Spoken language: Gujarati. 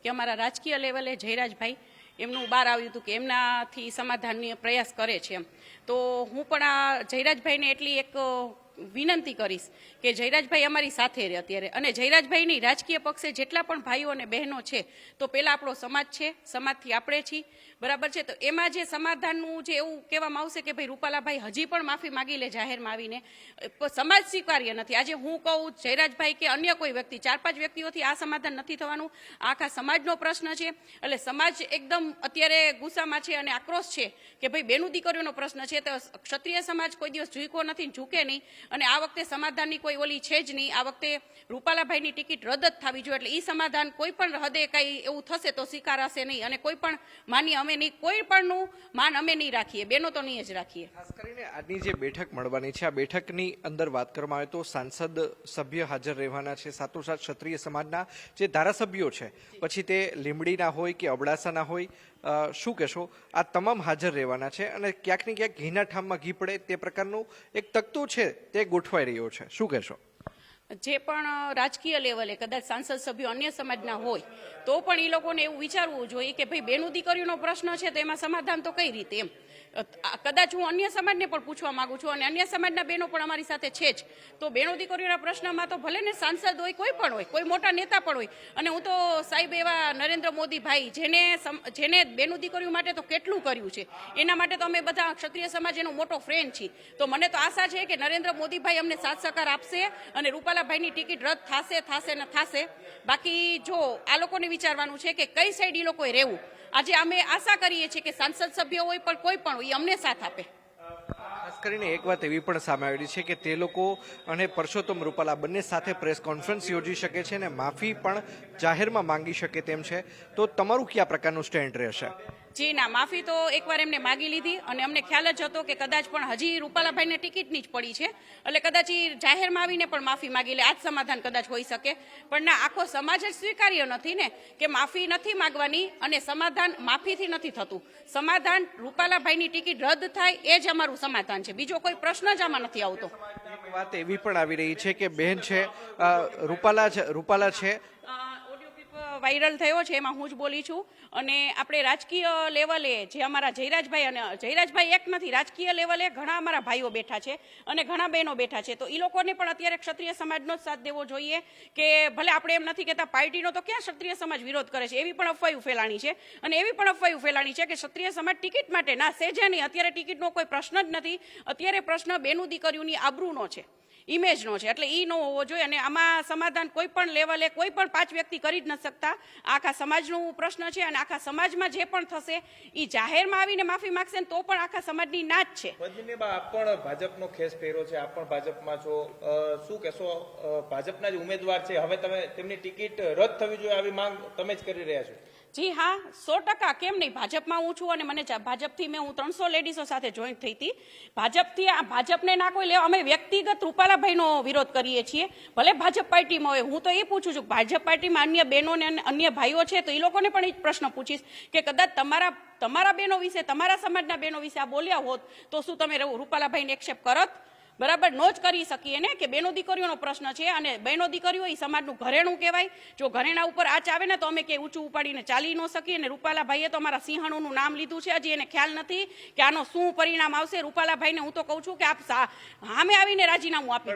કે અમારા રાજકીય લેવલે જયરાજભાઈ એમનું બહાર આવ્યું હતું કે એમનાથી સમાધાનની પ્રયાસ કરે છે એમ. તો હું પણ આ જયરાજભાઈને એટલી એક વિનંતી કરીશ કે જયરાજભાઈ અમારી સાથે રહે અત્યારે, અને જયરાજભાઈની રાજકીય પક્ષે જેટલા પણ ભાઈઓ અને બહેનો છે તો પહેલાં આપણો સમાજ છે, સમાજથી આપણે છીએ, બરાબર છે. તો એમાં જે સમાધાનનું જે એવું કહેવામાં આવશે કે ભાઈ રૂપાલાભાઈ હજી પણ માફી માગી લે જાહેરમાં આવીને, સમાજ સ્વીકાર્ય નથી. આજે હું કહું જયરાજભાઈ કે અન્ય કોઈ વ્યક્તિ, 4-5 વ્યક્તિઓથી આ સમાધાન નથી થવાનું. આખા સમાજનો પ્રશ્ન છે, એટલે સમાજ એકદમ અત્યારે ગુસ્સામાં છે અને આક્રોશ છે કે ભાઈ બેનું દીકરીઓનો પ્રશ્ન છે. તો ક્ષત્રિય સમાજ કોઈ દિવસ ઝૂકો નથી, ઝૂકે નહીં, અને આ વખતે સમાધાનની કોઈ ઓલી છે જ નહીં. આ વખતે રૂપાલાભાઈની ટિકિટ રદ જ થવી જોઈએ, એટલે એ સમાધાન કોઈ પણ હદે કંઈ એવું થશે તો સ્વીકારાશે નહીં, અને કોઈ પણ માની અમે નહીં, કોઈ પણનું માન અમે નહીં રાખીએ, બેનો તો નહીં જ રાખીએ. ખાસ કરીને આજની જે બેઠક મળવાની છે, આ બેઠકની અંદર વાત કરવામાં આવે તો સાંસદ સભ્ય હાજર રહેવાના છે, સાથોસાથ ક્ષત્રિય સમાજના જે ધારાસભ્યો છે, પછી તે લીંબડીના હોય કે અબડાસાના હોય, શું કહેશો? આ તમામ હાજર રહેવાના છે અને ક્યાંક ને ક્યાંક ઘીના ઠામમાં ઘી પડે તે પ્રકારનું એક તકતું છે તે ગોઠવાઈ રહ્યો છે, શું કહેશો? જે પણ રાજકીય લેવલે કદાચ સાંસદ સભ્યો અન્ય સમાજના હોય તો પણ એ લોકોને એવું વિચારવું જોઈએ કે ભાઈ બેનું દીકરીઓનો પ્રશ્ન છે તો એમાં સમાધાન તો કઈ રીતે એમ. કદાચ હું અન્ય સમાજને પણ પૂછવા માંગુ છું, અને અન્ય સમાજના બહેનો પણ અમારી સાથે છે જ, તો બેનો દીકરીઓના પ્રશ્નમાં તો ભલે ને સાંસદ હોય, કોઈ પણ હોય, કોઈ મોટા નેતા પણ હોય, અને હું તો સાહેબ એવા નરેન્દ્ર મોદી ભાઈ જેને બેનું દીકરીઓ માટે તો કેટલું કર્યું છે, એના માટે તો અમે બધા ક્ષત્રિય સમાજ એનો મોટો ફ્રેન્ડ છીએ. તો મને તો આશા છે કે નરેન્દ્ર મોદીભાઈ અમને સાથ સહકાર આપશે અને રૂપાલાભાઈની ટિકિટ રદ થશે ને થશે. બાકી જો આ લોકોને વિચારવાનું છે કે કઈ સાઈડ એ લોકોએ રહેવું. આજે અમે આશા કરીએ છીએ કે સાંસદ સભ્યો હોય પણ કોઈ પણ હોય એ અમને સાથ આપે. ખાસ કરીને એક વાત એવી પણ સામે આવેલી છે કે તે લોકો અને પરસોત્તમ રૂપાલા બંને સાથે પ્રેસ કોન્ફરન્સ યોજી શકે છે અને માફી પણ જાહેરમાં માંગી શકે તેમ છે. તો તમારું કયા પ્રકારનું સ્ટેન્ડ રહેશે? જી ના, માફી તો એકવાર એમને માગી લીધી, અને અમને ખ્યાલ જ હતો કે કદાચ પણ હજી રૂપાલાભાઈને ટિકિટની જ પડી છે, એટલે કદાચ એ જાહેરમાં આવીને પણ માફી માગી લે, આ જ સમાધાન કદાચ હોઈ શકે. પણ ના, આખો સમાજ જ સ્વીકાર્ય નથી ને કે માફી નથી માગવાની, અને સમાધાન માફીથી નથી થતું. સમાધાન રૂપાલાભાઈની ટિકિટ રદ થાય એ જ અમારું સમાધાન છે, બીજો કોઈ પ્રશ્ન જ આમાં નથી આવતો. વાત એવી પણ આવી રહી છે કે બહેન છે, રૂપાલા છે, વાયરલ થયો છે, એમાં હું જ બોલી છું. અને આપણે રાજકીય લેવલે જે અમારા જયરાજભાઈ, અને જયરાજભાઈ એક નથી, રાજકીય લેવલે ઘણા અમારા ભાઈઓ બેઠા છે અને ઘણા બહેનો બેઠા છે, તો એ લોકોને પણ અત્યારે ક્ષત્રિય સમાજનો જ સાથ દેવો જોઈએ. કે ભલે આપણે એમ નથી કહેતા પાર્ટીનો તો ક્યાં ક્ષત્રિય સમાજ વિરોધ કરે છે, એવી પણ અફવાયું ફેલાણી છે, અને એવી પણ અફવાયું ફેલાણી છે કે ક્ષત્રિય સમાજ ટિકિટ માટે ના, સેજે નહીં. અત્યારે ટિકિટનો કોઈ પ્રશ્ન જ નથી. અત્યારે પ્રશ્ન બેનું દીકરીઓની આબરૂનો છે, ઇમેજનો છે, એટલે એ ન હોવો જોઈએ. અને આમાં સમાધાન કોઈ પણ લેવલે કોઈ પણ 5 વ્યક્તિ કરી જ નથી શકતા. આખા સમાજનો પ્રશ્ન છે, અને આખા સમાજમાં જે પણ થશે એ જાહેરમાં આવીને માફી માંગશે ને તો પણ આખા સમાજની ના જ છે. આપ પણ ભાજપનો ખેસ પહેરો છે, આપ પણ ભાજપમાં છો, શું કહેશો? ભાજપના જ ઉમેદવાર છે, હવે તમે તેમની ટિકિટ રદ થવી જોઈએ આવી માંગ તમે જ કરી રહ્યા છો. જી હા, 100%, કેમ નહીં. ભાજપમાં હું છું, અને મને ભાજપથી હું 300 લેડીઝો સાથે જોઈન્ટ થઈ હતી. ભાજપને ના કોઈ લેવા, અમે વ્યક્તિગત રૂપાલાભાઈનો વિરોધ કરીએ છીએ, ભલે ભાજપ પાર્ટીમાં હોય. હું તો એ પૂછું છું ભાજપ પાર્ટીમાં અન્ય બહેનોને અને અન્ય ભાઈઓ છે તો એ લોકોને પણ એ જ પ્રશ્ન પૂછીશ કે કદાચ તમારા બહેનો વિશે, તમારા સમાજના બહેનો વિશે આ બોલ્યા હોત તો શું તમે રૂપાલાભાઈને એક્સેપ્ટ કરત? બરાબર, નો જ કરી શકીએ ને કે બેનો દીકરીઓનો પ્રશ્ન છે, અને બહેનો દીકરીઓ એ સમાજનું ઘરેણું કહેવાય. જો ઘરેણા ઉપર આંચ આવે ને તો અમે કે ઊંચું ઉપાડીને ચાલી ન શકીએ. અને રૂપાલાભાઈએ તો અમારા સિંહણોનું નામ લીધું છે, હજી એને ખ્યાલ નથી કે આનો શું પરિણામ આવશે. રૂપાલાભાઈને હું તો કહું છું કે આપ સામે આવીને રાજીનામું આપી દો.